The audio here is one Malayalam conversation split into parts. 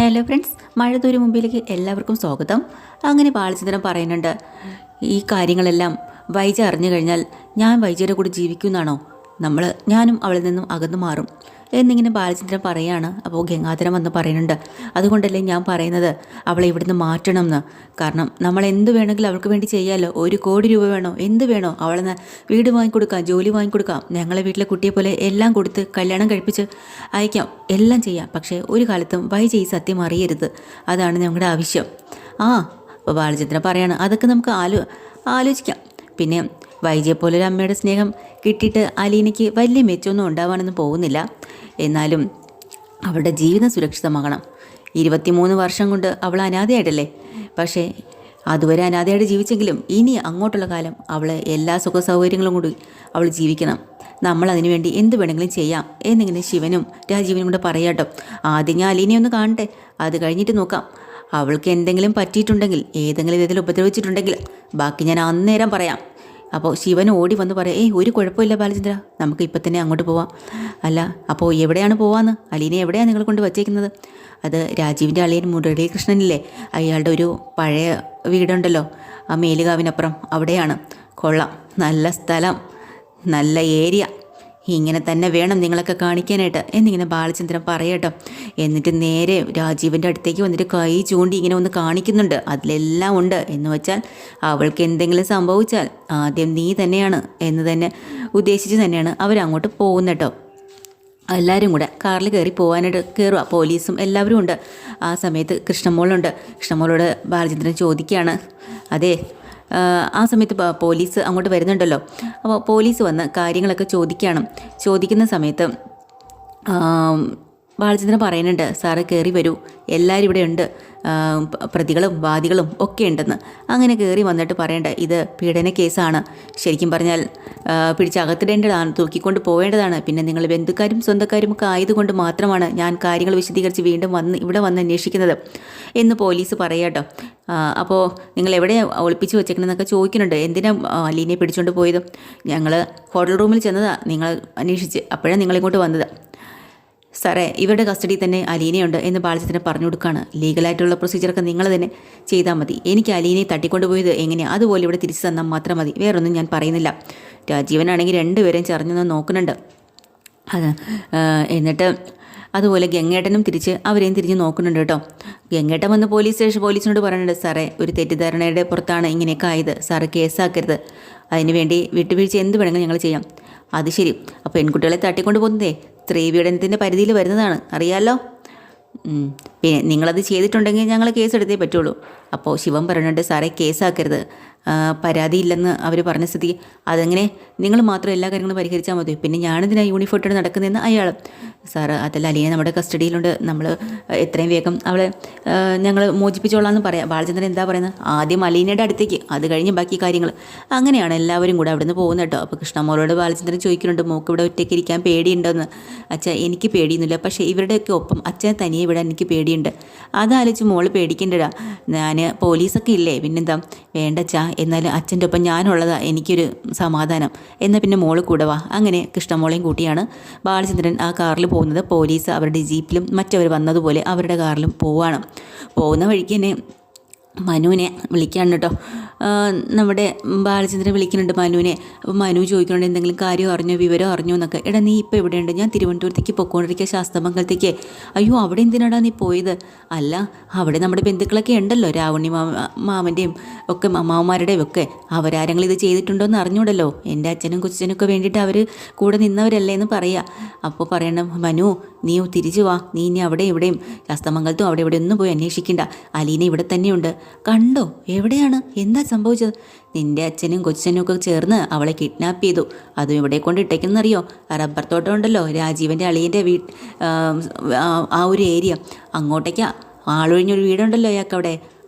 ഹലോ ഫ്രണ്ട്സ്, മഴതൂര് മുമ്പിലേക്ക് എല്ലാവർക്കും സ്വാഗതം. അങ്ങനെ ബാലചന്ദ്രൻ പറയുന്നുണ്ട്, ഈ കാര്യങ്ങളെല്ലാം വൈജ അറിഞ്ഞു കഴിഞ്ഞാൽ ഞാൻ വൈജയുടെ കൂടെ ജീവിക്കുമെന്നാണോ? ഞാനും അവളിൽ നിന്നും അകന്നു മാറും എന്നിങ്ങനെ ബാലചന്ദ്രൻ പറയുകയാണ്. അപ്പോൾ ഗംഗാധരൻ വന്ന് പറയുന്നുണ്ട്, അതുകൊണ്ടല്ലേ ഞാൻ പറയുന്നത് അവളെ ഇവിടുന്ന് മാറ്റണം എന്ന്. കാരണം നമ്മൾ എന്ത് വേണമെങ്കിലും അവൾക്ക് വേണ്ടി ചെയ്യാമല്ലോ. 1 കോടി രൂപ വേണോ, എന്ത് വേണോ, അവളെ വീട് വാങ്ങിക്കൊടുക്കാം, ജോലി വാങ്ങിക്കൊടുക്കാം, ഞങ്ങളെ വീട്ടിലെ കുട്ടിയെ പോലെ എല്ലാം കൊടുത്ത് കല്യാണം കഴിപ്പിച്ച് അയക്കാം, എല്ലാം ചെയ്യാം. പക്ഷേ ഒരു കാലത്തും വൈജ ഈ സത്യം അറിയരുത്, അതാണ് ഞങ്ങളുടെ ആവശ്യം. അപ്പോൾ ബാലചന്ദ്രൻ പറയാണ്, അതൊക്കെ നമുക്ക് ആലോചിക്കാം. പിന്നെ വൈജയെപ്പോലൊരു അമ്മയുടെ സ്നേഹം കിട്ടിയിട്ട് അലീനയ്ക്ക് വലിയ മെച്ചമൊന്നും ഉണ്ടാവാനൊന്നും പോകുന്നില്ല. എന്നാലും അവളുടെ ജീവിതം സുരക്ഷിതമാകണം. 23 വർഷം കൊണ്ട് അവൾ അനാഥയായിട്ടല്ലേ. പക്ഷേ അതുവരെ അനാഥയായിട്ട് ജീവിച്ചെങ്കിലും ഇനി അങ്ങോട്ടുള്ള കാലം അവൾ എല്ലാ സുഖ സൗകര്യങ്ങളും കൂടി അവൾ ജീവിക്കണം. നമ്മൾ അതിനു വേണ്ടി എന്ത് വേണമെങ്കിലും ചെയ്യാം എന്നിങ്ങനെ ശിവനും രാജീവനും കൂടെ പറയാട്ടോ. ആദ്യം ഞാൻ അലീനയെ ഒന്ന് കാണട്ടെ, അത് കഴിഞ്ഞിട്ട് നോക്കാം. അവൾക്ക് എന്തെങ്കിലും പറ്റിയിട്ടുണ്ടെങ്കിൽ, ഏതെങ്കിലും വിധത്തിൽ ഉപദ്രവിച്ചിട്ടുണ്ടെങ്കിൽ ബാക്കി ഞാൻ അന്നേരം പറയാം. അപ്പോൾ ശിവൻ ഓടി വന്ന് പറയാം, ഒരു കുഴപ്പമില്ല ബാലചന്ദ്ര, നമുക്ക് ഇപ്പം തന്നെ അങ്ങോട്ട് പോവാം. അല്ല, അപ്പോൾ എവിടെയാണ് പോവാന്ന്? അലീനെ എവിടെയാണ് നിങ്ങൾ കൊണ്ട് വച്ചേക്കുന്നത്? അത് രാജീവിൻ്റെ അളിയൻ മുരളീകൃഷ്ണനില്ലേ, അയാളുടെ ഒരു പഴയ വീടുണ്ടല്ലോ, ആ മേലുകാവിനപ്പുറം, അവിടെയാണ്. കൊള്ളാം, നല്ല സ്ഥലം, നല്ല ഏരിയ, ഇങ്ങനെ തന്നെ വേണം നിങ്ങളൊക്കെ കാണിക്കാനായിട്ട് എന്നിങ്ങനെ ബാലചന്ദ്രൻ പറയട്ടോ. എന്നിട്ട് നേരെ രാജീവിൻ്റെ അടുത്തേക്ക് വന്നിട്ട് കൈ ചൂണ്ടി ഇങ്ങനെ ഒന്ന് കാണിക്കുന്നുണ്ട്. അതിലെല്ലാം ഉണ്ട് എന്ന് വെച്ചാൽ അവൾക്ക് എന്തെങ്കിലും സംഭവിച്ചാൽ ആദ്യം നീ തന്നെയാണ് എന്ന് തന്നെ ഉദ്ദേശിച്ച് തന്നെയാണ് അവരങ്ങോട്ട് പോകുന്നത് കേട്ടോ. എല്ലാവരും കൂടെ കാറിൽ കയറി പോകാനായിട്ട് കയറുക, പോലീസും എല്ലാവരും ഉണ്ട്. ആ സമയത്ത് കൃഷ്ണമോളുണ്ട്. കൃഷ്ണമോളോട് ബാലചന്ദ്രൻ ചോദിക്കുകയാണ്, അതെ ആ സമയത്ത് പോലീസ് അങ്ങോട്ട് വരുന്നുണ്ടല്ലോ. അപ്പോൾ പോലീസ് വന്ന് കാര്യങ്ങളൊക്കെ ചോദിക്കുന്ന സമയത്ത് ബാലചന്ദ്രൻ പറയുന്നുണ്ട്, സാറ് കയറി വരൂ, എല്ലാവരും ഇവിടെ ഉണ്ട്, പ്രതികളും വാദികളും ഒക്കെ ഉണ്ടെന്ന്. അങ്ങനെ കയറി വന്നിട്ട് പറയേണ്ട, ഇത് പീഡന കേസാണ്, ശരിക്കും പറഞ്ഞാൽ പിടിച്ചകത്തിടേണ്ടതാണ്, തൂക്കിക്കൊണ്ട് പോവേണ്ടതാണ്. പിന്നെ നിങ്ങൾ ബന്ധുക്കാരും സ്വന്തക്കാരും ഒക്കെ ആയതുകൊണ്ട് മാത്രമാണ് ഞാൻ കാര്യങ്ങൾ വിശദീകരിച്ച് വീണ്ടും ഇവിടെ വന്ന് അന്വേഷിക്കുന്നത് എന്ന് പോലീസ് പറയാട്ടോ. അപ്പോൾ നിങ്ങൾ എവിടെ ഒളിപ്പിച്ച് വെച്ചേക്കണമെന്നൊക്കെ ചോദിക്കുന്നുണ്ട്. എന്തിനാ അലീനെ പിടിച്ചുകൊണ്ട് പോയത്? ഞങ്ങൾ ഹോട്ടൽ റൂമിൽ ചെന്നതാണ്, നിങ്ങൾ അന്വേഷിച്ച്, അപ്പോഴാണ് നിങ്ങളിങ്ങോട്ട് വന്നത്. സാറേ, ഇവരുടെ കസ്റ്റഡിയിൽ തന്നെ അലീനയുണ്ട് എന്ന് ബാലചന്ദ്രൻ പറഞ്ഞു കൊടുക്കുകയാണ്. ലീഗലായിട്ടുള്ള പ്രൊസീജിയറൊക്കെ നിങ്ങൾ തന്നെ ചെയ്താൽ മതി. എനിക്ക് അലീനയെ തട്ടിക്കൊണ്ടുപോയത് എങ്ങനെയാണ് അതുപോലെ ഇവിടെ തിരിച്ചു തന്നാൽ മാത്രം മതി, വേറൊന്നും ഞാൻ പറയുന്നില്ല. രാജീവനാണെങ്കിൽ 2 പേരെയും ചറിഞ്ഞൊന്ന് നോക്കുന്നുണ്ട്. എന്നിട്ട് അതുപോലെ ഗംഗേട്ടനും അവരെയും തിരിഞ്ഞ് നോക്കുന്നുണ്ട് കേട്ടോ. ഗംഗേട്ടൻ വന്ന് പോലീസിനോട് പറയുന്നുണ്ട്, സാറേ ഒരു തെറ്റിദ്ധാരണയുടെ പുറത്താണ് ഇങ്ങനെയൊക്കെ ആയത്, സാറ് കേസാക്കരുത്, അതിനുവേണ്ടി വിട്ടുവീഴ്ച എന്ത് വേണമെങ്കിലും ഞങ്ങൾ ചെയ്യാം. അത് ശരി, അപ്പോൾ പെൺകുട്ടികളെ തട്ടിക്കൊണ്ട് പോകുന്നതേ സ്ത്രീപീഡനത്തിൻ്റെ പരിധിയിൽ വരുന്നതാണ്, അറിയാമല്ലോ. പിന്നെ നിങ്ങളത് ചെയ്തിട്ടുണ്ടെങ്കിൽ ഞങ്ങൾ കേസെടുത്തേ പറ്റുള്ളൂ. അപ്പോൾ ശിവൻ പറയുന്നുണ്ട്, സാറേ കേസാക്കരുത്, പരാതിയില്ലെന്ന് അവർ പറഞ്ഞ സ്ഥിതിക്ക് അതെങ്ങനെ നിങ്ങൾ മാത്രം എല്ലാ കാര്യങ്ങളും പരിഹരിച്ചാൽ മതി, പിന്നെ ഞാനിതിനാ യൂണിഫോം ഇട്ട് നടക്കുന്നതെന്ന് അയാൾ. സാറ് അതല്ല, അലീന നമ്മുടെ കസ്റ്റഡിയിലുണ്ട്, നമ്മൾ എത്രയും വേഗം അവളെ ഞങ്ങൾ മോചിപ്പിച്ചോളാമെന്ന് പറയാം. ബാലചന്ദ്രൻ എന്താ പറയുന്നത്, ആദ്യം അലീനയുടെ അടുത്തേക്ക്, അത് കഴിഞ്ഞ് ബാക്കി കാര്യങ്ങൾ. അങ്ങനെയാണ് എല്ലാവരും കൂടെ അവിടെ നിന്ന് പോകുന്നത് കേട്ടോ. അപ്പോൾ കൃഷ്ണമോളോട് ബാലചന്ദ്രൻ ചോദിക്കുന്നുണ്ട്, മോക്ക് ഇവിടെ ഒറ്റയ്ക്ക് ഇരിക്കാൻ പേടിയുണ്ടോയെന്ന്. അച്ഛാ എനിക്ക് പേടിയൊന്നുമില്ല, പക്ഷേ ഇവരുടെയൊക്കെ ഒപ്പം അച്ഛനെ തനിയെ വിടാൻ എനിക്ക് പേടിയുണ്ട്. അതാലോചിച്ച് മോള് പേടിക്കേണ്ടടാ, ഞാൻ പോലീസൊക്കെ ഇല്ലേ, പിന്നെന്താ വേണ്ടച്ചാ, എന്നാലും അച്ഛൻ്റെ ഒപ്പം ഞാനുള്ളതാണ് എനിക്കൊരു സമാധാനം, എന്നാൽ പിന്നെ മോള് കൂടെ വാ. അങ്ങനെ കൃഷ്ണമോളെയും കൂട്ടിയാണ് ബാലചന്ദ്രൻ ആ കാറിൽ പോകുന്നത്. പോലീസ് അവരുടെ ജീപ്പിലും മറ്റവർ വന്നതുപോലെ അവരുടെ കാറിലും പോകുന്ന വഴിക്ക് തന്നെ മനുവിനെ വിളിക്കാണ് കേട്ടോ. നമ്മുടെ ബാലചന്ദ്രൻ വിളിക്കുന്നുണ്ട് മനുവിനെ. അപ്പോൾ മനു ചോദിക്കുന്നുണ്ട്, എന്തെങ്കിലും കാര്യം അറിഞ്ഞോ, വിവരം അറിഞ്ഞോ എന്നൊക്കെ. എടാ നീ ഇപ്പോൾ എവിടെയുണ്ട്? ഞാൻ തിരുവനന്തപുരത്തേക്ക് പൊക്കോണ്ടിരിക്കുക, ശാസ്തമംഗലത്തേക്ക്. അയ്യോ അവിടെ എന്തിനാടാ നീ പോയത്? അല്ല, അവിടെ നമ്മുടെ ബന്ധുക്കളൊക്കെ ഉണ്ടല്ലോ, രാവണി മാമൻ്റെയും ഒക്കെ അമ്മാവന്മാരുടെയും ഒക്കെ, അവരാരെങ്കിലും ഇത് ചെയ്തിട്ടുണ്ടോ എന്ന് അറിഞ്ഞൂടല്ലോ. എൻ്റെ അച്ഛനും കൊച്ചനൊക്കെ വേണ്ടിയിട്ട് അവർ കൂടെ നിന്നവരല്ലേ എന്ന് പറയുക. അപ്പോൾ പറയണം, മനു നീ തിരിച്ചു വാ, നീ ഇനി അവിടെ ഇവിടെയും ശാസ്തമംഗലത്തും അവിടെ ഇവിടെ ഒന്നും പോയി അന്വേഷിക്കണ്ട, അലീന ഇവിടെ തന്നെയുണ്ട്. കണ്ടോ എവിടെയാണ്, എന്താ സംഭവിച്ചത്? നിൻ്റെ അച്ഛനും കൊച്ചനും ഒക്കെ ചേർന്ന് അവളെ കിഡ്നാപ്പ് ചെയ്തു, അതും ഇവിടെ കൊണ്ട് ഇട്ടേക്കെന്നറിയോ? റബ്ബർ തോട്ടം ഉണ്ടല്ലോ, രാജീവൻ്റെ അളിയൻ്റെ ആ ഒരു ഏരിയ, അങ്ങോട്ടേക്കാ ആളൊഴിഞ്ഞൊരു വീടുണ്ടല്ലോ അയാൾക്ക്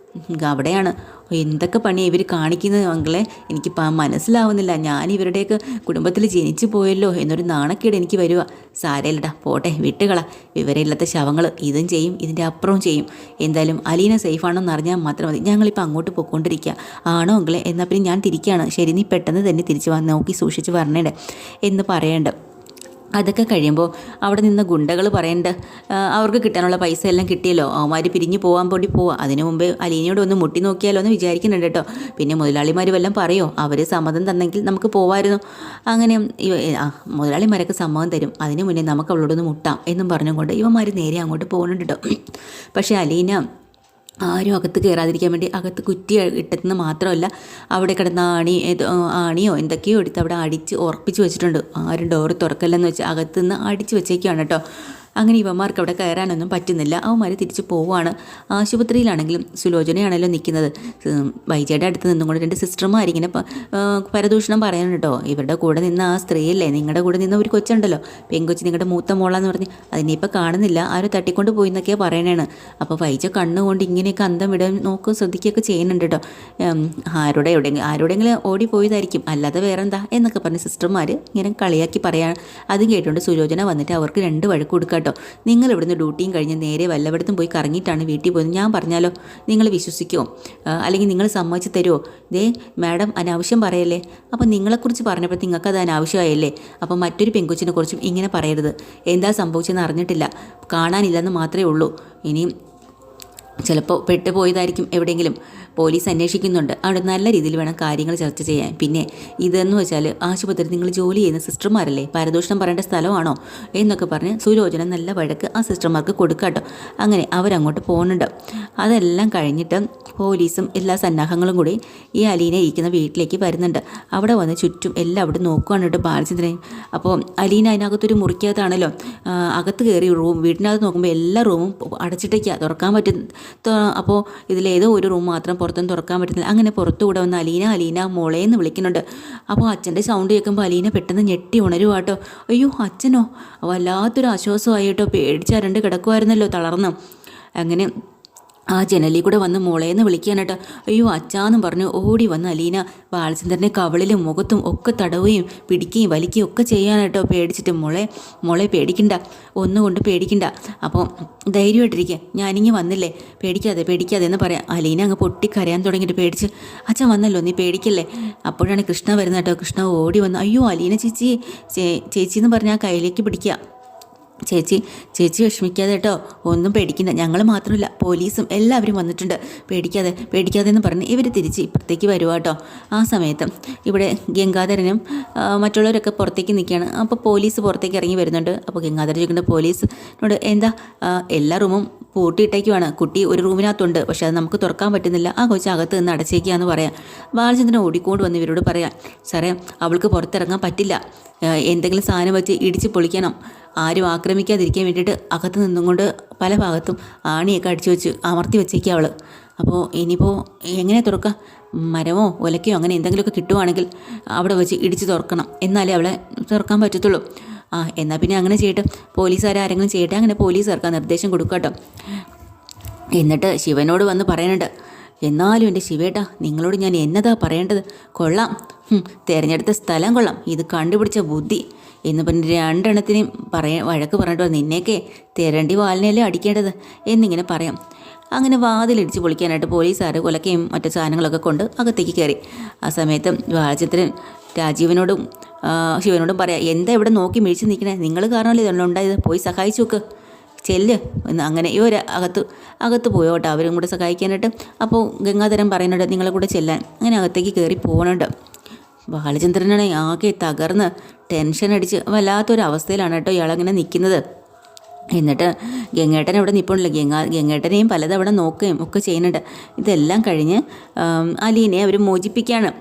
അവിടെയാണ്. എന്തൊക്കെ പണിയാണ് ഇവർ കാണിക്കുന്നത് മകളെ, എനിക്ക് മനസ്സിലാവുന്നില്ല. ഞാൻ ഇവരുടെയൊക്കെ കുടുംബത്തിൽ ജനിച്ചു പോയല്ലോ എന്നൊരു നാണക്കേട് എനിക്ക് വരുക. സാരയില്ലടാ, പോട്ടെ, വിട്ടുകള, വിവരമില്ലാത്ത ശവങ്ങൾ ഇതും ചെയ്യും, ഇതിൻ്റെ അപ്പുറവും ചെയ്യും. എന്തായാലും അലീന സേഫാണോ എന്ന് അറിഞ്ഞാൽ മാത്രം മതി. ഞങ്ങളിപ്പോൾ അങ്ങോട്ട് പോയിക്കൊണ്ടിരിക്കുക. ആണോ മകളെ, എന്നാൽ പിന്നെ ഞാൻ തിരിക്കുകയാണ്. ശരി, നീ പെട്ടെന്ന് തന്നെ തിരിച്ച് നോക്കി സൂക്ഷിച്ച് വരണേടെ എന്ന് പറയേണ്ട. അതൊക്കെ കഴിയുമ്പോൾ അവിടെ നിന്ന് ഗുണ്ടകൾ പറയണ്ട അവർക്ക് കിട്ടാനുള്ള പൈസ എല്ലാം കിട്ടിയല്ലോ, അവന്മാർ പിരിഞ്ഞു പോകാൻ വേണ്ടി പോവുക. അതിനു മുമ്പേ അലീനയോട് ഒന്ന് മുട്ടി നോക്കിയാലോ എന്ന് വിചാരിക്കുന്നുണ്ട് കേട്ടോ. പിന്നെ മുതലാളിമാർ വല്ലതും പറയോ, അവർ സമ്മതം തന്നെങ്കിൽ നമുക്ക് പോവായിരുന്നു. അങ്ങനെ മുതലാളിമാരൊക്കെ സമ്മതം തരും, അതിനു മുന്നേ നമുക്ക് അവളോടൊന്ന് മുട്ടാം എന്നും പറഞ്ഞുകൊണ്ട് ഇവന്മാർ നേരെ അങ്ങോട്ട് പോകുന്നുണ്ട് കേട്ടോ. പക്ഷേ അലീന ആരും അകത്ത് കയറാതിരിക്കാൻ വേണ്ടി അകത്ത് കുറ്റി ഇട്ടെന്ന് മാത്രമല്ല, അവിടെ കിടന്ന ആണിയോ എന്തൊക്കെയോ എടുത്ത് അവിടെ അടിച്ച് ഉറപ്പിച്ച് വെച്ചിട്ടുണ്ട്. ആരും ഡോറ് തുറക്കല്ലെന്ന് വെച്ച് അകത്തുനിന്ന് അടിച്ച് വെച്ചേക്കാണ് കേട്ടോ. അങ്ങനെ ഇവന്മാർക്ക് അവിടെ കയറാനൊന്നും പറ്റുന്നില്ല. അവന്മാർ തിരിച്ച് പോവുകയാണ്. ആശുപത്രിയിലാണെങ്കിലും സുലോചനയാണല്ലോ നിൽക്കുന്നത്. വൈജയുടെ അടുത്ത് നിന്നും കൊണ്ട് 2 സിസ്റ്റർമാരിങ്ങനെ പരദൂഷണം പറയാൻ കേട്ടോ. ഇവരുടെ കൂടെ നിന്ന ആ സ്ത്രീയല്ലേ, നിങ്ങളുടെ കൂടെ നിന്ന ഒരു കൊച്ചുണ്ടല്ലോ, പെങ്കൊച്ച്, നിങ്ങളുടെ മൂത്ത മോളാന്ന് പറഞ്ഞ് അതിനെ ഇപ്പോൾ കാണുന്നില്ല, ആരും തട്ടിക്കൊണ്ട് പോയി എന്നൊക്കെയാണ് പറയണേണ്. അപ്പോൾ വൈജ കണ്ണുകൊണ്ട് ഇങ്ങനെയൊക്കെ അന്തം വിടാൻ നോക്കും, ശ്രദ്ധിക്കുകയൊക്കെ ചെയ്യുന്നുണ്ട് കേട്ടോ. ആരോടെങ്കിലും ഓടിപ്പോയതായിരിക്കും, അല്ലാതെ വേറെ എന്താ എന്നൊക്കെ പറഞ്ഞ് സിസ്റ്റർമാർ ഇങ്ങനെ കളിയാക്കി പറയാൻ. അത് കേട്ടുകൊണ്ട് സുലോചന വന്നിട്ട് അവർക്ക് 2 വഴക്ക് കൊടുക്കുക കേട്ടോ. നിങ്ങൾ ഇവിടുന്ന് ഡ്യൂട്ടിയും കഴിഞ്ഞ് നേരെ വല്ലയിടത്തും പോയി കറങ്ങിയിട്ടാണ് വീട്ടിൽ പോയത്. ഞാൻ പറഞ്ഞാലോ നിങ്ങൾ വിശ്വസിക്കുമോ, അല്ലെങ്കിൽ നിങ്ങൾ സമ്മതിച്ച് തരുമോ? ദേ മാഡം അനാവശ്യം പറയല്ലേ. അപ്പം നിങ്ങളെക്കുറിച്ച് പറഞ്ഞപ്പോൾ നിങ്ങൾക്കത് അനാവശ്യമായല്ലേ. അപ്പം മറ്റൊരു പെങ്കൊച്ചിനെ കുറിച്ചും ഇങ്ങനെ പറയരുത്. എന്താ സംഭവിച്ചതെന്ന് അറിഞ്ഞിട്ടില്ല, കാണാനില്ലെന്ന് മാത്രമേ ഉള്ളൂ. ഇനിയും ചിലപ്പോൾ പെട്ടുപോയതായിരിക്കും എവിടെയെങ്കിലും. പോലീസ് അന്വേഷിക്കുന്നുണ്ട്, അവിടെ നല്ല രീതിയിൽ വേണം കാര്യങ്ങൾ ചർച്ച ചെയ്യാൻ. പിന്നെ ഇതെന്ന് വെച്ചാൽ ആശുപത്രി നിങ്ങൾ ജോലി ചെയ്യുന്ന സിസ്റ്റർമാരല്ലേ, പരദൂഷണം പറയേണ്ട സ്ഥലമാണോ എന്നൊക്കെ പറഞ്ഞ് സുലോചന നല്ല വഴക്ക് ആ സിസ്റ്റർമാർക്ക് കൊടുക്കാട്ടോ. അങ്ങനെ അവരങ്ങോട്ട് പോകുന്നുണ്ട്. അതെല്ലാം കഴിഞ്ഞിട്ട് പോലീസും എല്ലാ സന്നാഹങ്ങളും കൂടി ഈ അലീന ഇരിക്കുന്ന വീട്ടിലേക്ക് വരുന്നുണ്ട്. അവിടെ വന്ന് ചുറ്റും എല്ലാം അവിടെ നോക്കുകയാണ് കേട്ടോ ബാലചന്ദ്രൻ. അപ്പോൾ അലീന അതിനകത്തൊരു മുറിക്കകത്താണല്ലോ, അകത്ത് കയറി വീട്ടിനകത്ത് നോക്കുമ്പോൾ എല്ലാ റൂമും അടച്ചിട്ടേക്കാണ്, തുറക്കാൻ പറ്റും. അപ്പോൾ ഇതിലേതോ ഒരു റൂം മാത്രം പുറത്തൊന്നും തുറക്കാൻ പറ്റുന്നില്ല. അങ്ങനെ പുറത്തുകൂടെ വന്ന് അലീന മോളേന്ന് വിളിക്കുന്നുണ്ട്. അപ്പോൾ അച്ഛൻ്റെ സൗണ്ട് കേൾക്കുമ്പോൾ അലീന പെട്ടെന്ന് ഞെട്ടി ഉണരുവാട്ടോ. അയ്യോ അച്ഛനോ, വല്ലാത്തൊരു ആശ്വാസമായി കേട്ടോ. പേടിച്ചരണ്ട് കിടക്കുമായിരുന്നല്ലോ തളർന്ന്. അങ്ങനെ ആ ജനലിൽ കൂടെ വന്ന് മോളേന്ന് വിളിക്കാനായിട്ട് അയ്യോ അച്ഛാന്നും പറഞ്ഞു ഓടി വന്ന് അലീന ബാലചന്ദ്രൻ്റെ കവളിലും മുഖത്തും ഒക്കെ തടവുകയും പിടിക്കുകയും വലിക്കുകയും ഒക്കെ ചെയ്യാനായിട്ടോ. പേടിച്ചിട്ട് മോളെ പേടിക്കണ്ട, ഒന്നുകൊണ്ട് പേടിക്കണ്ട, അപ്പോൾ ധൈര്യമായിട്ടിരിക്കുക, ഞാനിങ്ങി വന്നില്ലേ, പേടിക്കാതെ എന്ന് പറയാം. അലീന അങ്ങ് പൊട്ടിക്കരയാൻ തുടങ്ങിയിട്ട് പേടിച്ച് അച്ഛൻ വന്നല്ലോ, നീ പേടിക്കല്ലേ. അപ്പോഴാണ് കൃഷ്ണ വരുന്നത് കേട്ടോ. കൃഷ്ണ ഓടി വന്ന് അയ്യോ അലീന ചേച്ചി എന്ന് പറഞ്ഞാൽ ആ കയ്യിലേക്ക് പിടിക്കുക. ചേച്ചി വിഷമിക്കാതെ കേട്ടോ, ഒന്നും പേടിക്കണ്ട, ഞങ്ങൾ മാത്രമല്ല പോലീസും എല്ലാവരും വന്നിട്ടുണ്ട്, പേടിക്കാതെ എന്ന് പറഞ്ഞ് ഇവർ തിരിച്ച് ഇപ്പുറത്തേക്ക് വരുക കേട്ടോ. ആ സമയത്ത് ഇവിടെ ഗംഗാധരനും മറ്റുള്ളവരൊക്കെ പുറത്തേക്ക് നിൽക്കുകയാണ്. അപ്പോൾ പോലീസ് പുറത്തേക്ക് ഇറങ്ങി വരുന്നുണ്ട്. അപ്പോൾ ഗംഗാധരൻ ചോദിക്കേണ്ട പോലീസിനോട് എന്താ എല്ലാ റൂമും പൂട്ടിയിട്ടേക്കുവാണ്, കുട്ടി ഒരു റൂമിനകത്തുണ്ട്, പക്ഷെ അത് നമുക്ക് തുറക്കാൻ പറ്റുന്നില്ല, ആ കൊച്ചകത്ത് നിന്ന് അടച്ചേക്കാന്ന് പറയാം. ബാലചന്ദ്രൻ ഓടിക്കൊണ്ട് വന്ന് ഇവരോട് പറയാം, സാറേ അവൾക്ക് പുറത്തിറങ്ങാൻ പറ്റില്ല, എന്തെങ്കിലും സാധനം വെച്ച് ഇടിച്ച് പൊളിക്കണം, ആരും ആക്രമിക്കാതിരിക്കാൻ വേണ്ടിയിട്ട് അകത്ത് നിന്നും കൊണ്ട് പല ഭാഗത്തും ആണിയൊക്കെ അടിച്ചു വെച്ച് അമർത്തി വെച്ചേക്കുക അവൾ. അപ്പോൾ ഇനിയിപ്പോൾ എങ്ങനെ തുറക്കാം, മരമോ ഒലക്കയോ അങ്ങനെ എന്തെങ്കിലുമൊക്കെ കിട്ടുവാണെങ്കിൽ അവിടെ വെച്ച് ഇടിച്ച് തുറക്കണം, എന്നാലേ അവളെ തുറക്കാൻ പറ്റത്തുള്ളൂ. എന്നാൽ പിന്നെ അങ്ങനെ ചെയ്യട്ടെ, പോലീസുകാരെങ്കിലും ചെയ്യട്ടെ. അങ്ങനെ പോലീസുകാർക്ക് നിർദ്ദേശം കൊടുക്കാം കേട്ടോ. എന്നിട്ട് ശിവനോട് വന്ന് പറയാനുണ്ട്, എന്നാലും എൻ്റെ ശിവേട്ടാ നിങ്ങളോട് ഞാൻ എന്നതാ പറയേണ്ടത്, കൊള്ളാം, തിരഞ്ഞെടുത്ത സ്ഥലം കൊള്ളാം, ഇത് കണ്ടുപിടിച്ച ബുദ്ധി എന്ന് പറഞ്ഞ് 2 എണ്ണത്തിനും വഴക്ക് പറഞ്ഞിട്ട് നിന്നെയൊക്കെ തിരണ്ടി വാലിനല്ലേ അടിക്കേണ്ടത് എന്നിങ്ങനെ പറയാം. അങ്ങനെ വാതിലിടിച്ച് പൊളിക്കാനായിട്ട് പോലീസുകാർ കൊലക്കയും മറ്റു സാധനങ്ങളൊക്കെ കൊണ്ട് അകത്തേക്ക് കയറി. ആ സമയത്ത് ബാലചന്ദ്രൻ രാജീവനോടും ശിവനോടും പറയാം, എന്താ ഇവിടെ നോക്കി മിഴിച്ച് നിൽക്കണേ, നിങ്ങൾ കാരണമല്ലേ ഇതെല്ലാം ഉണ്ടായത്, പോയി സഹായിച്ചു നോക്ക്, ചെല്ല് എന്ന്. അങ്ങനെ ഇവർ അകത്ത് പോയോട്ടെ അവരും കൂടെ സഹായിക്കാനായിട്ട്. അപ്പോൾ ഗംഗാധരൻ പറയുന്നുണ്ട് നിങ്ങളെ കൂടെ ചെല്ലാൻ. അങ്ങനെ അകത്തേക്ക് കയറി പോകുന്നുണ്ട്. ബാലചന്ദ്രനാണ് ആകെ തകർന്ന് ടെൻഷൻ അടിച്ച് വല്ലാത്തൊരു അവസ്ഥയിലാണ് കേട്ടോ ഇയാളങ്ങനെ നിൽക്കുന്നത്. എന്നിട്ട് ഗംഗേട്ടൻ അവിടെ നിൽപ്പുണ്ടല്ലോ, ഗംഗേട്ടനെയും പലതവണ നോക്കുകയും ഒക്കെ ചെയ്യുന്നുണ്ട്. ഇതെല്ലാം കഴിഞ്ഞ് അലീനെ അവർ മോചിപ്പിക്കുകയാണ്.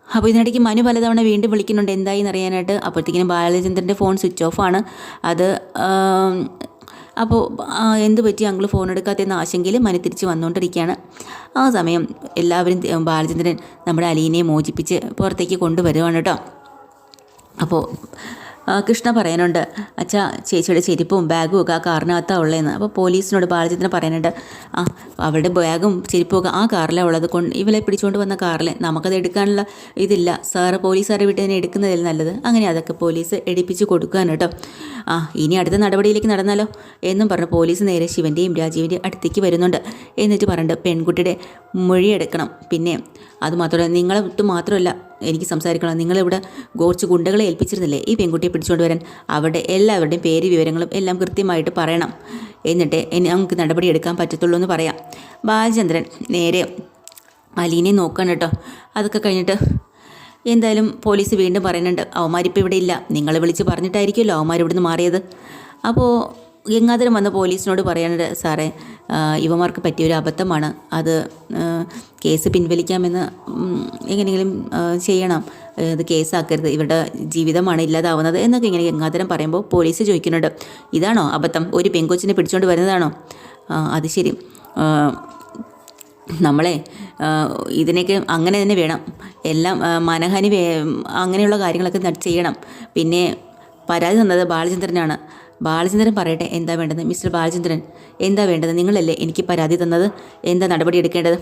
അപ്പോൾ ഇതിനിടയ്ക്ക് മനു പലതവണ വീണ്ടും വിളിക്കുന്നുണ്ട് എന്തായി എന്നറിയാനായിട്ട്. അപ്പോഴത്തേക്കിനും ബാലചന്ദ്രൻ്റെ ഫോൺ സ്വിച്ച് ഓഫാണ്. അത് അപ്പോൾ എന്ത് പറ്റി അങ്കിൾ ഫോൺ എടുക്കാത്തതെന്ന ആശങ്കയിൽ മനു തിരിച്ച് വന്നുകൊണ്ടിരിക്കുകയാണ്. ആ സമയം എല്ലാവരും ബാലചന്ദ്രൻ നമ്മുടെ അലീനയെ മോചിപ്പിച്ച് പുറത്തേക്ക് കൊണ്ടുവരുവാണ് കേട്ടോ. അപ്പോൾ കൃഷ്ണ പറയാനുണ്ട്, അച്ഛാ ചേച്ചിയുടെ ചെരുപ്പും ബാഗും ഒക്കെ ആ കാറിനകത്താണ് ഉള്ളതെന്ന്. അപ്പോൾ പോലീസിനോട് ബാലചന്ദ്രൻ പറയാനുണ്ട്, അവരുടെ ബാഗും ചെരുപ്പും ഒക്കെ ആ കാറിലാണ് ഉള്ളത്, ഇവളെ പിടിച്ചുകൊണ്ട് വന്ന കാറിൽ നമുക്കത് എടുക്കാനുള്ള ഇതില്ല, പോലീസുകാരെ വീട്ടിൽ തന്നെ എടുക്കുന്നതിൽ നല്ലത്. അങ്ങനെ അതൊക്കെ പോലീസ് എടുപ്പിച്ച് കൊടുക്കാൻ കേട്ടോ. ഇനി അടുത്ത നടപടിയിലേക്ക് നടന്നാലോ എന്നും പറഞ്ഞ് പോലീസ് നേരെ ശിവൻ്റെയും രാജീവിൻ്റെയും അടുത്തേക്ക് വരുന്നുണ്ട്. എന്നിട്ട് പറഞ്ഞിട്ട് പെൺകുട്ടിയുടെ മൊഴിയെടുക്കണം, പിന്നെ അതുമാത്രമല്ല നിങ്ങളെ വിട്ട് മാത്രമല്ല എനിക്ക് സംസാരിക്കണം. നിങ്ങളിവിടെ കുറച്ച് ഗുണ്ടകളെ ഏൽപ്പിച്ചിരുന്നില്ലേ ഈ പെൺകുട്ടിയെ പിടിച്ചുകൊണ്ട് വരാൻ? അവരുടെ എല്ലാവരുടെയും പേര് വിവരങ്ങളും എല്ലാം കൃത്യമായിട്ട് പറയണം. എന്നിട്ട് നമുക്ക് നടപടി എടുക്കാൻ പറ്റത്തുള്ളൂ എന്ന് പറയാം. ബാലചന്ദ്രൻ നേരെ അലീനെ നോക്കണം കേട്ടോ. അതൊക്കെ കഴിഞ്ഞിട്ട് എന്തായാലും പോലീസ് വീണ്ടും പറയുന്നുണ്ട്, അവന്മാരിപ്പോൾ ഇവിടെ ഇല്ല, നിങ്ങളെ വിളിച്ച് പറഞ്ഞിട്ടായിരിക്കുമല്ലോ അവന്മാർ ഇവിടുന്ന് മാറിയത്. അപ്പോൾ ഗംഗാധരൻ വന്ന് പോലീസിനോട് പറയാനുണ്ട്, സാറേ ഇവന്മാർക്ക് പറ്റിയൊരു അബദ്ധമാണ്, അത് കേസ് പിൻവലിക്കാമെന്ന് എങ്ങനെയെങ്കിലും ചെയ്യണം, ഇത് കേസാക്കരുത്, ഇവരുടെ ജീവിതമാണ് ഇല്ലാതാവുന്നത് എന്നൊക്കെ ഇങ്ങനെ ഗംഗാധരൻ പറയുമ്പോൾ പോലീസ് ചോദിക്കുന്നുണ്ട്, ഇതാണോ അബദ്ധം? ഒരു പെൺകൊച്ചിനെ പിടിച്ചുകൊണ്ട് വരുന്നതാണോ? അത് ശരി, നമ്മളെ ഇതിനൊക്കെ അങ്ങനെ തന്നെ വേണം, എല്ലാം മനഹാനി അങ്ങനെയുള്ള കാര്യങ്ങളൊക്കെ ചെയ്യണം. പിന്നെ പരാതി തന്നത് ബാലചന്ദ്രനാണ്. ബാലചന്ദ്രൻ പറയട്ടെ എന്താ വേണ്ടത്? മിസ്റ്റർ ബാലചന്ദ്രൻ എന്താ വേണ്ടത്? നിങ്ങളല്ലേ എനിക്ക് പരാതി തന്നത്, എന്താ നടപടി എടുക്കേണ്ടത്?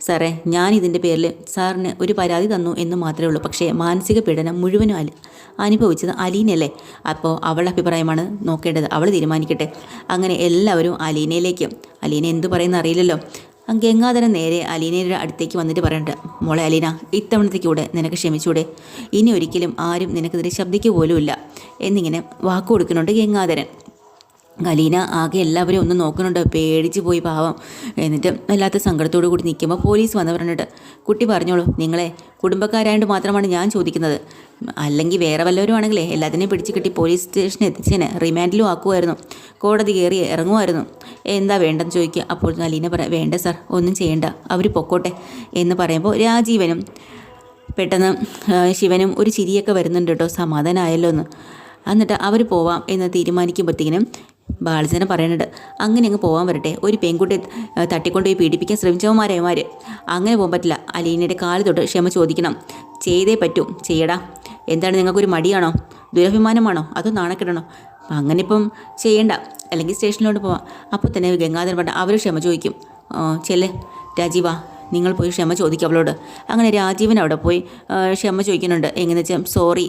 സാറേ ഞാൻ ഇതിൻ്റെ പേരിൽ സാറിന് ഒരു പരാതി തന്നു എന്ന് മാത്രമേ ഉള്ളൂ. പക്ഷേ മാനസിക പീഡനം മുഴുവനും അനുഭവിച്ചത് അലീനയല്ലേ? അപ്പോൾ അവളുടെ അഭിപ്രായമാണ് നോക്കേണ്ടത്, അവൾ തീരുമാനിക്കട്ടെ. അങ്ങനെ എല്ലാവരും അലീനയിലേക്ക്, അലീന എന്തു പറയുന്ന അറിയില്ലല്ലോ. ഗംഗാധരൻ നേരെ അലീനയുടെ അടുത്തേക്ക് വന്നിട്ട് പറയണ്ട, മോളെ അലീന, ഇത്തവണത്തേക്ക് കൂടെ നിനക്ക് ക്ഷമിച്ചൂടെ? ഇനി ഒരിക്കലും ആരും നിനക്കെതിരെ ശബ്ദിക്കുക പോലുമില്ല എന്നിങ്ങനെ വാക്ക് കൊടുക്കുന്നുണ്ട് ഗംഗാധരൻ. അലീന ആകെ എല്ലാവരും ഒന്ന് നോക്കുന്നുണ്ട്, പേടിച്ച് പോയി പാവം. എന്നിട്ട് വല്ലാത്ത സങ്കടത്തോടു കൂടി നിൽക്കുമ്പോൾ പോലീസ് വന്ന് പറഞ്ഞിട്ട്, കുട്ടി പറഞ്ഞോളൂ, നിങ്ങളെ കുടുംബക്കാരായതുകൊണ്ട് മാത്രമാണ് ഞാൻ ചോദിക്കുന്നത്, അല്ലെങ്കിൽ വേറെ വല്ലവരും ആണെങ്കിലേ എല്ലാത്തിനെയും പിടിച്ച് കിട്ടി പോലീസ് സ്റ്റേഷനിൽ എത്തിച്ചേനെ, റിമാൻഡിലും ആക്കുമായിരുന്നു, കോടതി കയറി ഇറങ്ങുമായിരുന്നു. എന്താ വേണ്ടെന്ന് ചോദിക്കുക. അപ്പോൾ അലീന വേണ്ട സാർ, ഒന്നും ചെയ്യണ്ട, അവർ പൊക്കോട്ടെ എന്ന് പറയുമ്പോൾ രാജീവനും പെട്ടെന്ന് ശിവനും ഒരു ചിരിയൊക്കെ വരുന്നുണ്ട് കേട്ടോ, സമാധാനമായല്ലോ എന്ന്. എന്നിട്ട് അവർ പോവാം എന്ന് തീരുമാനിക്കുമ്പോഴത്തേക്കിനും ബാലചന്ദ്രൻ പറയുന്നുണ്ട്, അങ്ങനെ അങ്ങ് പോകാൻ വരട്ടെ, ഒരു പെൺകുട്ടിയെ തട്ടിക്കൊണ്ടുപോയി പീഡിപ്പിക്കാൻ ശ്രമിച്ചവന്മാരേമാർ, അങ്ങനെ പോകാൻ പറ്റില്ല. അലീനയുടെ കാല് തൊട്ട് ക്ഷമ ചോദിക്കണം, ചെയ്തേ പറ്റൂ, ചെയ്യടാ. എന്താണ് നിങ്ങൾക്കൊരു മടിയാണോ, ദുരഭിമാനമാണോ, അതോ നാണക്കെടണോ? അങ്ങനെ ഇപ്പം ചെയ്യണ്ട, അല്ലെങ്കിൽ സ്റ്റേഷനിലോട്ട് പോവാം. അപ്പോൾ തന്നെ ഗംഗാധരൻ പറഞ്ഞ അവർ ക്ഷമ ചോദിക്കും. ചെല്ല് രാജീവ, നിങ്ങൾ പോയി ക്ഷമ ചോദിക്കും അവളോട്. അങ്ങനെ രാജീവൻ അവിടെ പോയി ക്ഷമ ചോദിക്കുന്നുണ്ട്. എങ്ങനെ വെച്ചാൽ സോറി,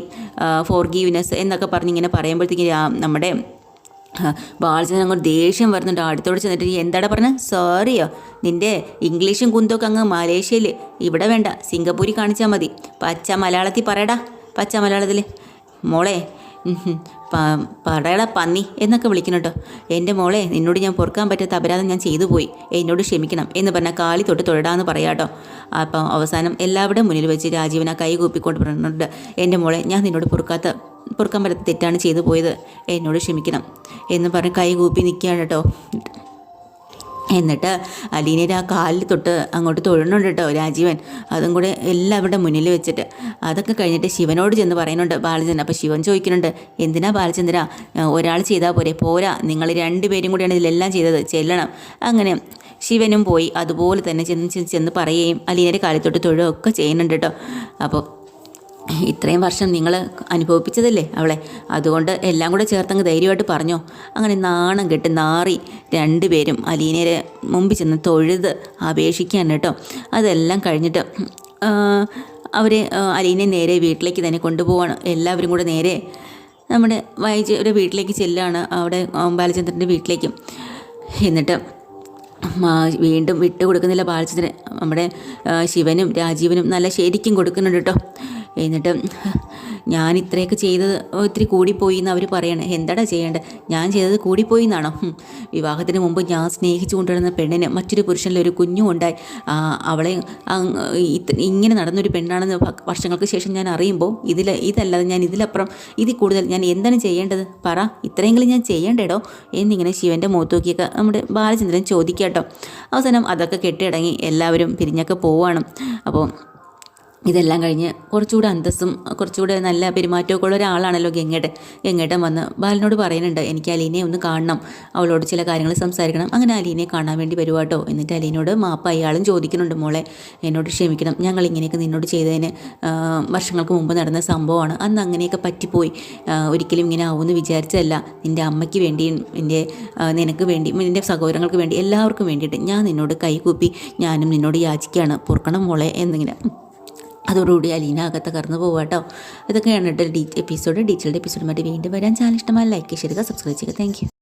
ഫോർഗീവ്നെസ് എന്നൊക്കെ പറഞ്ഞിങ്ങനെ പറയുമ്പോഴത്തേക്കും നമ്മുടെ ബാലചന്ദ്രൻ അങ്ങ് ദേഷ്യം വരുന്നുണ്ട്. അടുത്തോട് ചെന്നിട്ട് എന്താടാ പറഞ്ഞത്? സോറിയോ? നിൻ്റെ ഇംഗ്ലീഷും കുന്തൊക്കെ അങ്ങ് മലേഷ്യയിൽ, ഇവിടെ വേണ്ട, സിംഗപ്പൂരിൽ കാണിച്ചാൽ മതി. പച്ച മലയാളത്തിൽ പറയടാ, പച്ച മലയാളത്തിൽ. മോളെ പറയടാ പന്നി എന്നൊക്കെ വിളിക്കണം കേട്ടോ. എൻ്റെ മോളെ, നിന്നോട് ഞാൻ പൊറുക്കാൻ പറ്റാത്ത അപരാധം ഞാൻ ചെയ്തു പോയി, എന്നോട് ക്ഷമിക്കണം എന്ന് പറഞ്ഞാൽ കാലി തൊട്ട് തൊഴടാന്ന് പറയാട്ടോ. അപ്പം അവസാനം എല്ലാവരുടെയും മുന്നിൽ വെച്ച് രാജീവൻ ആ കൈ കൂപ്പിക്കൊണ്ട് പറഞ്ഞിട്ടുണ്ട്, എൻ്റെ മോളെ, ഞാൻ നിന്നോട് പൊറുക്കാൻ പറ്റാത്ത തെറ്റാണ് ചെയ്തു പോയത്, എന്നോട് ക്ഷമിക്കണം എന്ന് പറഞ്ഞ് കൈ കൂപ്പി നിൽക്കുകയാണ് കേട്ടോ. എന്നിട്ട് അലീനയുടെ ആ കാലിൽ തൊട്ട് അങ്ങോട്ട് തൊഴുന്നുണ്ട് കേട്ടോ രാജീവൻ, അതും കൂടെ എല്ലാവരുടെ മുന്നിൽ വെച്ചിട്ട്. അതൊക്കെ കഴിഞ്ഞിട്ട് ശിവനോട് ചെന്ന് പറയുന്നുണ്ട് ബാലചന്ദ്രൻ. അപ്പോൾ ശിവൻ ചോദിക്കുന്നുണ്ട്, എന്തിനാ ബാലചന്ദ്ര, ഒരാൾ ചെയ്താൽ പോരാ, നിങ്ങൾ രണ്ടുപേരും കൂടിയാണ് ഇതിലെല്ലാം ചെയ്തത്, ചെല്ലണം. അങ്ങനെ ശിവനും പോയി അതുപോലെ തന്നെ ചെന്ന് പറയുകയും അലീനയുടെ കാലിൽ തൊട്ട് തൊഴുകയൊക്കെ ചെയ്യുന്നുണ്ട് കേട്ടോ. അപ്പോൾ ഇത്രയും വർഷം നിങ്ങൾ അനുഭവിപ്പിച്ചതല്ലേ അവളെ, അതുകൊണ്ട് എല്ലാം കൂടെ ചേർത്തങ്ങ് ധൈര്യമായിട്ട് പറഞ്ഞോ. അങ്ങനെ നാണം കെട്ട് നാറി രണ്ടുപേരും അലീനയുടെ മുമ്പിൽ ചെന്ന് തൊഴുത് അപേക്ഷിക്കാൻ കേട്ടോ. അതെല്ലാം കഴിഞ്ഞിട്ട് അവർ അലീനെ നേരെ വീട്ടിലേക്ക് തന്നെ കൊണ്ടുപോവാണ്. എല്ലാവരും കൂടെ നേരെ നമ്മുടെ വൈജയുടെ വീട്ടിലേക്ക് ചെല്ലുകയാണ്, അവിടെ ബാലചന്ദ്രൻ്റെ വീട്ടിലേക്ക്. എന്നിട്ട് വീണ്ടും വിട്ടു കൊടുക്കുന്നില്ല ബാലചന്ദ്രൻ. നമ്മുടെ ശിവനും രാജീവനും നല്ല ശരിക്കും കൊടുക്കുന്നുണ്ട് കേട്ടോ. എന്നിട്ട് ഞാൻ ഇത്രയൊക്കെ ചെയ്തത് ഇത്തിരി കൂടിപ്പോയി എന്ന് അവർ പറയണേ. എന്താടാ ചെയ്യേണ്ടത്? ഞാൻ ചെയ്തത് കൂടിപ്പോയി എന്നാണോ? വിവാഹത്തിന് മുമ്പ് ഞാൻ സ്നേഹിച്ചു കൊണ്ടുവരുന്ന പെണ്ണിന് മറ്റൊരു പുരുഷനിൽ ഒരു കുഞ്ഞും ഉണ്ടായി. അവളെ ഇങ്ങനെ നടന്നൊരു പെണ്ണാണെന്ന് വർഷങ്ങൾക്ക് ശേഷം ഞാൻ അറിയുമ്പോൾ ഇതല്ലാതെ ഞാൻ ഇതിലപ്പുറം ഇതിൽ കൂടുതൽ ഞാൻ എന്താണ് ചെയ്യേണ്ടത്? പറ, ഇത്രയെങ്കിലും ഞാൻ ചെയ്യേണ്ടേടോ എന്നിങ്ങനെ ശിവൻ്റെ മുഖത്ത് നോക്കിയൊക്കെ നമ്മുടെ ബാലചന്ദ്രൻ ചോദിക്കാട്ടോ. അവസാനം അതൊക്കെ കെട്ടിടങ്ങി എല്ലാവരും പിരിഞ്ഞൊക്കെ പോവുകയാണ്. അപ്പോൾ ഇതെല്ലാം കഴിഞ്ഞ് കുറച്ചുകൂടെ അന്തസ്സും കുറച്ചുകൂടെ നല്ല പെരുമാറ്റമൊക്കെ ഉള്ള ഒരാളാണല്ലോ ഗംഗേട്ടൻ വന്ന് ബാലനോട് പറയുന്നുണ്ട്, എനിക്ക് അലീനയെ ഒന്ന് കാണണം, അവളോട് ചില കാര്യങ്ങൾ സംസാരിക്കണം. അങ്ങനെ അലീനയെ കാണാൻ വേണ്ടി വരുവാട്ടോ. എന്നിട്ട് അലീനോട് മാപ്പ് അയാളും ചോദിക്കുന്നുണ്ട്, മോളെ എന്നോട് ക്ഷമിക്കണം, ഞങ്ങൾ ഇങ്ങനെയൊക്കെ നിന്നോട് ചെയ്തതിന് വർഷങ്ങൾക്ക് മുമ്പ് നടന്ന സംഭവമാണ്, അന്ന് അങ്ങനെയൊക്കെ പറ്റിപ്പോയി, ഒരിക്കലും ഇങ്ങനെ ആവുമെന്ന് വിചാരിച്ചതല്ല. നിൻ്റെ അമ്മയ്ക്ക് വേണ്ടിയും നിനക്ക് വേണ്ടി നിൻ്റെ സഹോദരങ്ങൾക്ക് വേണ്ടി എല്ലാവർക്കും വേണ്ടിയിട്ട് ഞാൻ നിന്നോട് കൈകൂപ്പി ഞാനും നിന്നോട് യാചിക്കുകയാണ്, പൊറുക്കണം മോളെ എന്നിങ്ങനെ. അതോടുകൂടി അലീന അകത്ത് കടന്നു പോവാട്ടോ. ഇതൊക്കെയാണ് ഡീറ്റെയിൽഡ് എപ്പിസോഡുമായിട്ട് വീണ്ടും വരാൻ. ചാനൽ ഇഷ്ടമായി ലൈക്ക് ചെയ്യുക, സബ്സ്ക്രൈബ് ചെയ്യുക. Thank you.